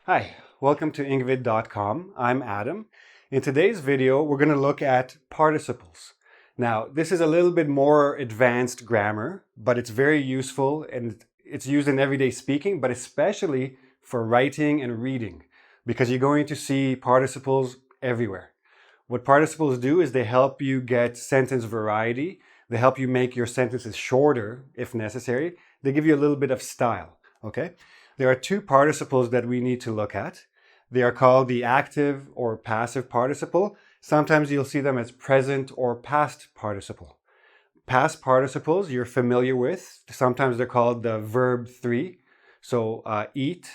Hi, welcome to engVid.com. I'm Adam. In today's video, we're going to look at participles. Now, this is a little bit more advanced grammar, but it's very useful and it's used in everyday speaking, but especially for writing and reading, because you're going to see participles everywhere. What participles do is they help you get sentence variety. They help you make your sentences shorter if necessary. They give you a little bit of style, okay? There are two participles that we need to look at. They are called the active or passive participle. Sometimes you'll see them as present or past participle. Past participles you're familiar with. Sometimes they're called the verb 3. So eat,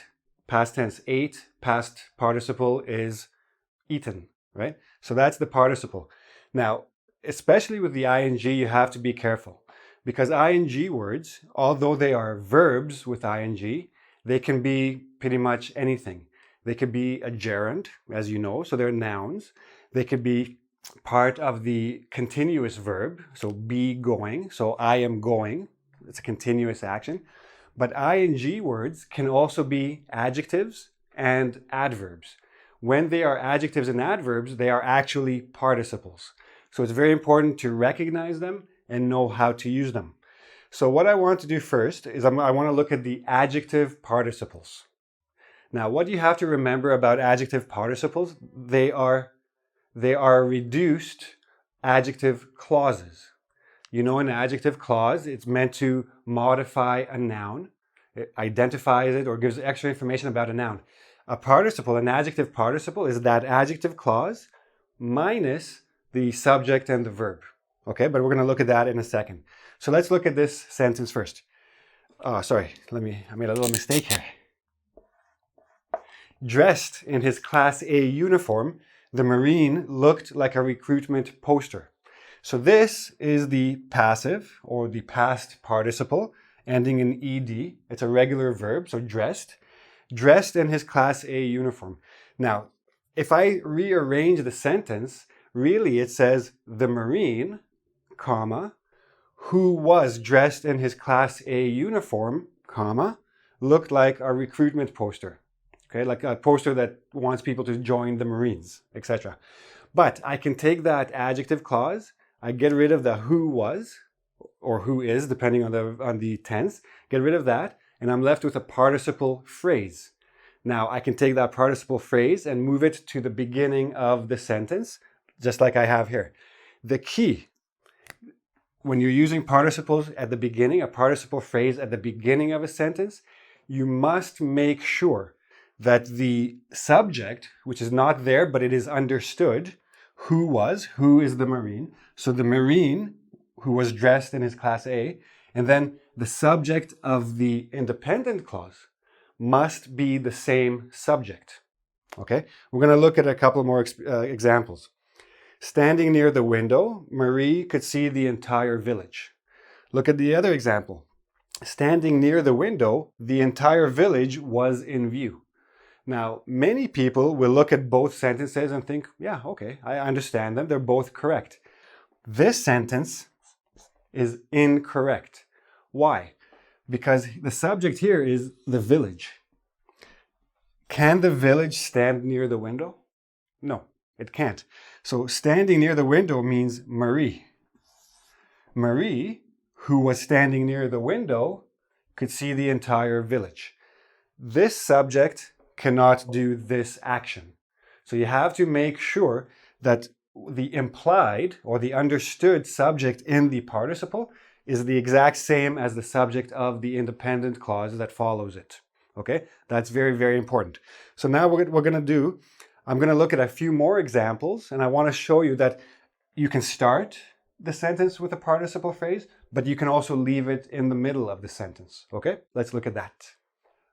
past tense ate, past participle is eaten, right? So that's the participle. Now, especially with the ing, you have to be careful because ing words, although they are verbs with ing, they can be pretty much anything. They could be a gerund, as you know, so they're nouns. They could be part of the continuous verb, so be going, so I am going. It's a continuous action. But ing words can also be adjectives and adverbs. When they are adjectives and adverbs, they are actually participles. So it's very important to recognize them and know how to use them. So what I want to do first is I want to look at the adjective participles. Now, what you have to remember about adjective participles, they are reduced adjective clauses. You know, an adjective clause, it's meant to modify a noun. It identifies it or gives extra information about a noun. A participle, an adjective participle, is that adjective clause minus the subject and the verb. Okay, but we're going to look at that in a second. So let's look at this sentence first. I made a little mistake here. Dressed in his Class A uniform, the Marine looked like a recruitment poster. So this is the passive or the past participle ending in ed. It's a regular verb, so dressed. Dressed in his Class A uniform. Now, if I rearrange the sentence, really it says the Marine, comma, who was dressed in his Class A uniform, comma, looked like a recruitment poster. Okay, like a poster that wants people to join the Marines, etc. But I can take that adjective clause, I get rid of the who was, or who is, depending on the tense, get rid of that, and I'm left with a participle phrase. Now, I can take that participle phrase and move it to the beginning of the sentence, just like I have here. The key, when you're using participles at the beginning, a participle phrase at the beginning of a sentence, you must make sure that the subject, which is not there, but it is understood, who is the Marine. So the Marine who was dressed in his Class A, and then the subject of the independent clause must be the same subject. Okay, we're going to look at a couple more examples. Standing near the window, Marie could see the entire village. Look at the other example. Standing near the window, the entire village was in view. Now, many people will look at both sentences and think, yeah, okay, I understand them. They're both correct. This sentence is incorrect. Why? Because the subject here is the village. Can the village stand near the window? No, it can't. So standing near the window means Marie. Marie, who was standing near the window, could see the entire village. This subject cannot do this action. So you have to make sure that the implied or the understood subject in the participle is the exact same as the subject of the independent clause that follows it. Okay, that's very, very important. So now what we're going to do, I'm going to look at a few more examples, and I want to show you that you can start the sentence with a participle phrase, but you can also leave it in the middle of the sentence. Okay, let's look at that.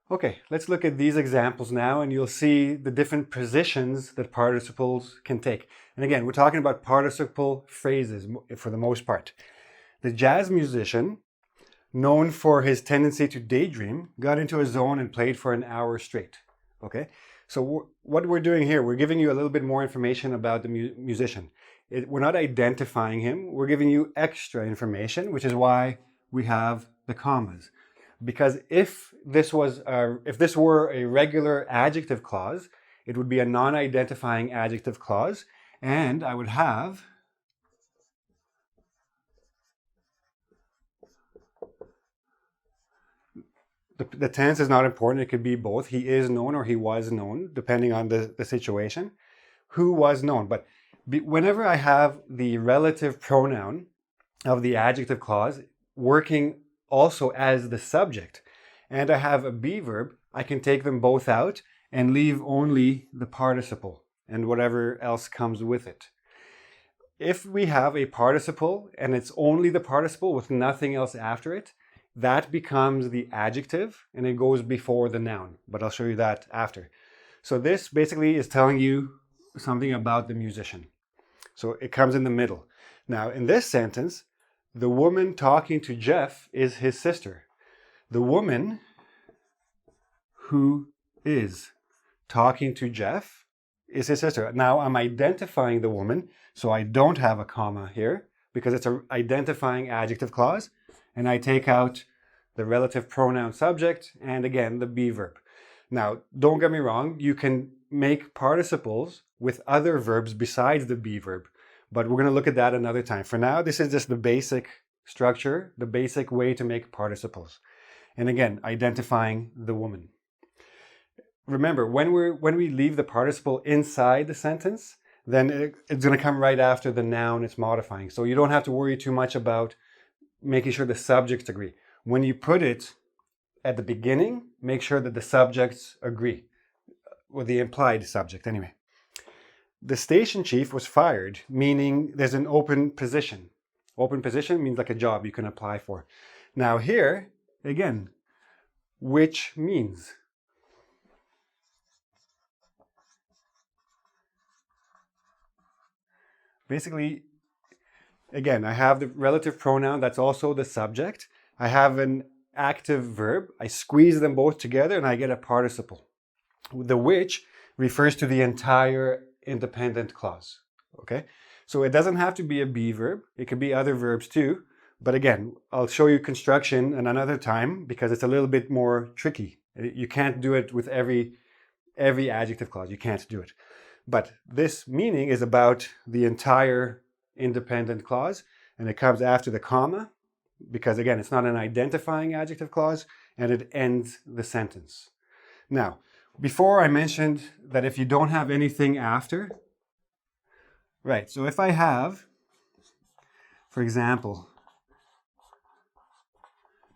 Okay, let's look at these examples now, and you'll see the different positions that participles can take. And again, we're talking about participle phrases for the most part. The jazz musician, known for his tendency to daydream, got into a zone and played for an hour straight. Okay, so what we're doing here, we're giving you a little bit more information about the musician. We're not identifying him, we're giving you extra information, which is why we have the commas. because if this were a regular adjective clause, it would be a non-identifying adjective clause, and I would have the tense is not important. It could be both. He is known or he was known, depending on the situation. Who was known. But whenever I have the relative pronoun of the adjective clause working also as the subject, and I have a be verb, I can take them both out and leave only the participle and whatever else comes with it. If we have a participle and it's only the participle with nothing else after it, that becomes the adjective and it goes before the noun, but I'll show you that after. So this basically is telling you something about the musician. So it comes in the middle. Now in this sentence, the woman talking to Jeff is his sister. The woman who is talking to Jeff is his sister. Now I'm identifying the woman, so I don't have a comma here because it's an identifying adjective clause. And I take out the relative pronoun subject and again the be verb. Now, don't get me wrong, you can make participles with other verbs besides the be verb, but we're going to look at that another time. For now, this is just the basic structure, the basic way to make participles. And again, identifying the woman. Remember, when we leave the participle inside the sentence, then it's going to come right after the noun it's modifying. So you don't have to worry too much about making sure the subjects agree. When you put it at the beginning, make sure that the subjects agree, or the implied subject anyway. The station chief was fired, meaning there's an open position. Open position means like a job you can apply for. Now here, again, which means. Basically, again, I have the relative pronoun, that's also the subject. I have an active verb. I squeeze them both together and I get a participle. The which refers to the entire independent clause. Okay? So it doesn't have to be a be verb. It could be other verbs too. But again, I'll show you construction in another time because it's a little bit more tricky. You can't do it with every adjective clause. You can't do it. But this meaning is about the entire independent clause, and it comes after the comma because again it's not an identifying adjective clause and it ends the sentence. Now, before I mentioned that if you don't have anything after, right, so if I have, for example,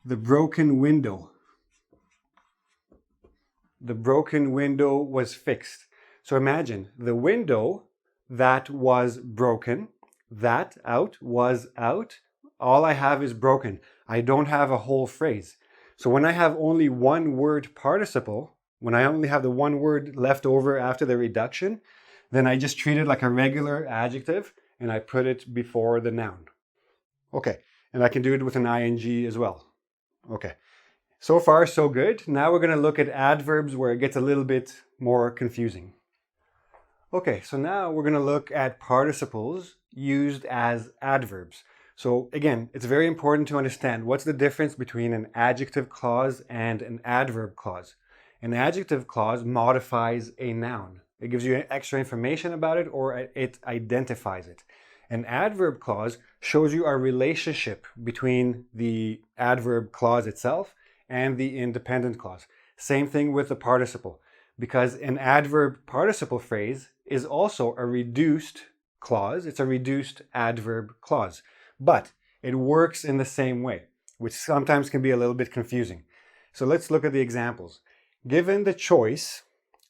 the broken window was fixed. So imagine the window that was broken, that out was out. All I have is broken. I don't have a whole phrase. So when I have only one word participle, when I only have the one word left over after the reduction, then I just treat it like a regular adjective and I put it before the noun. Okay, and I can do it with an ing as well. Okay, so far so good. Now we're going to look at adverbs where it gets a little bit more confusing. Okay, so now we're going to look at participles used as adverbs. So again, it's very important to understand what's the difference between an adjective clause and an adverb clause. An adjective clause modifies a noun. It gives you extra information about it or it identifies it. An adverb clause shows you a relationship between the adverb clause itself and the independent clause. Same thing with the participle, because an adverb participle phrase is also a reduced clause. It's a reduced adverb clause, but it works in the same way, which sometimes can be a little bit confusing. So let's look at the examples. Given the choice,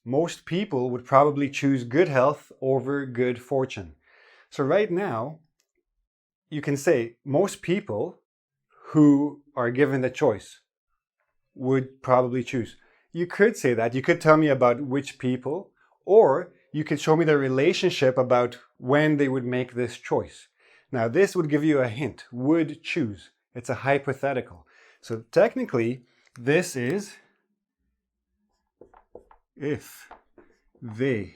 most people would probably choose good health over good fortune. So right now, you can say most people who are given the choice would probably choose. You could say that. You could tell me about which people, or you could show me the relationship about when they would make this choice. Now, this would give you a hint. Would choose. It's a hypothetical. So technically, this is if they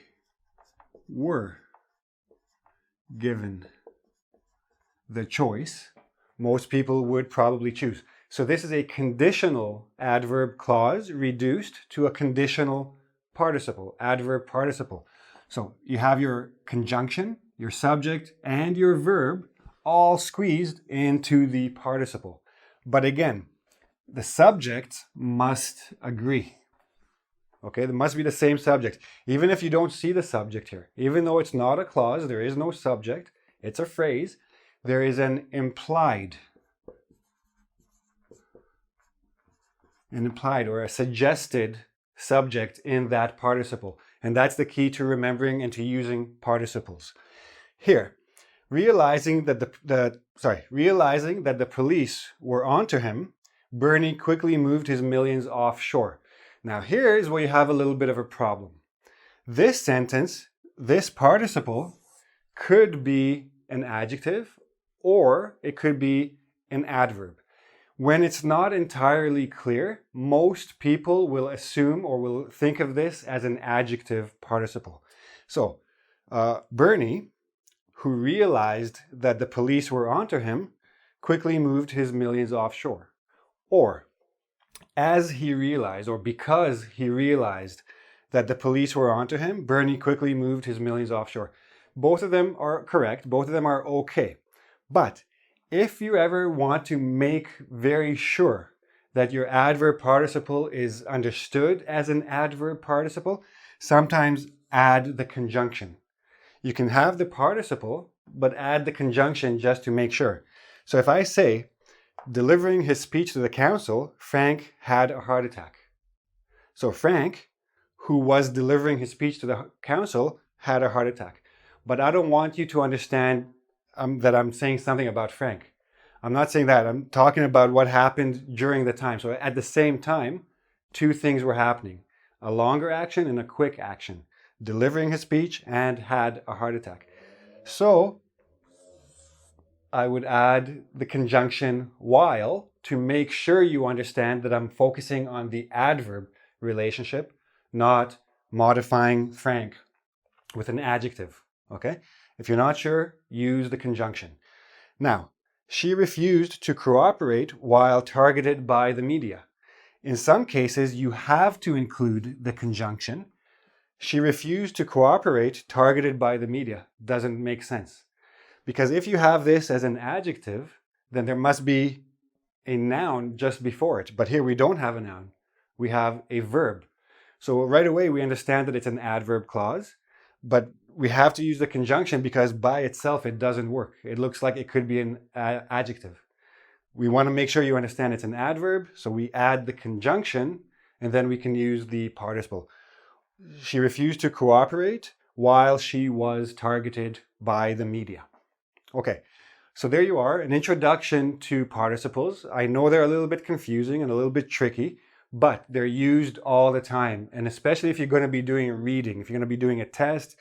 were given the choice, most people would probably choose. So this is a conditional adverb clause reduced to a conditional participle, adverb participle. So you have your conjunction, your subject, and your verb all squeezed into the participle. But again, the subject must agree. Okay, there must be the same subject. Even if you don't see the subject here, even though it's not a clause, there is no subject, it's a phrase, there is an implied or a suggested subject in that participle. And that's the key to remembering and to using participles. Here, realizing that the police were onto him, Bernie quickly moved his millions offshore. Now here is where you have a little bit of a problem. This sentence, this participle, could be an adjective or it could be an adverb. When it's not entirely clear, most people will assume or will think of this as an adjective participle. So, Bernie, who realized that the police were onto him, quickly moved his millions offshore. Or, as he realized, or because he realized that the police were onto him, Bernie quickly moved his millions offshore. Both of them are correct, both of them are okay. But if you ever want to make very sure that your adverb participle is understood as an adverb participle, sometimes add the conjunction. You can have the participle, but add the conjunction just to make sure. So if I say, delivering his speech to the council, Frank had a heart attack. So Frank, who was delivering his speech to the council, had a heart attack. But I don't want you to understand that I'm saying something about Frank. I'm not saying that. I'm talking about what happened during the time. So at the same time, two things were happening. A longer action and a quick action. Delivering his speech and had a heart attack. So I would add the conjunction while to make sure you understand that I'm focusing on the adverb relationship, not modifying Frank with an adjective. Okay? If you're not sure, use the conjunction. Now, she refused to cooperate while targeted by the media. In some cases, you have to include the conjunction. She refused to cooperate targeted by the media. Doesn't make sense. Because if you have this as an adjective, then there must be a noun just before it. But here we don't have a noun. We have a verb. So right away we understand that it's an adverb clause, but we have to use the conjunction because by itself it doesn't work. It looks like it could be an adjective. We want to make sure you understand it's an adverb, so we add the conjunction and then we can use the participle. She refused to cooperate while she was targeted by the media. Okay, so there you are, an introduction to participles. I know they're a little bit confusing and a little bit tricky, but they're used all the time. And especially if you're going to be doing reading, if you're going to be doing a test,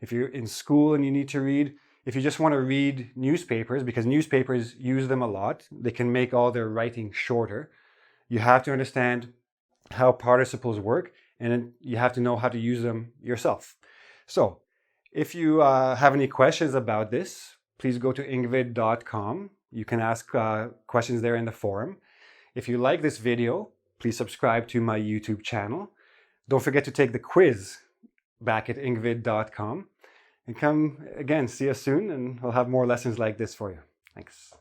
if you're in school and you need to read, if you just want to read newspapers, because newspapers use them a lot, they can make all their writing shorter. You have to understand how participles work, and you have to know how to use them yourself. So if you have any questions about this, please go to engVid.com. You can ask questions there in the forum. If you like this video, please subscribe to my YouTube channel. Don't forget to take the quiz back at engVid.com. And come again, see us soon, and we'll have more lessons like this for you. Thanks.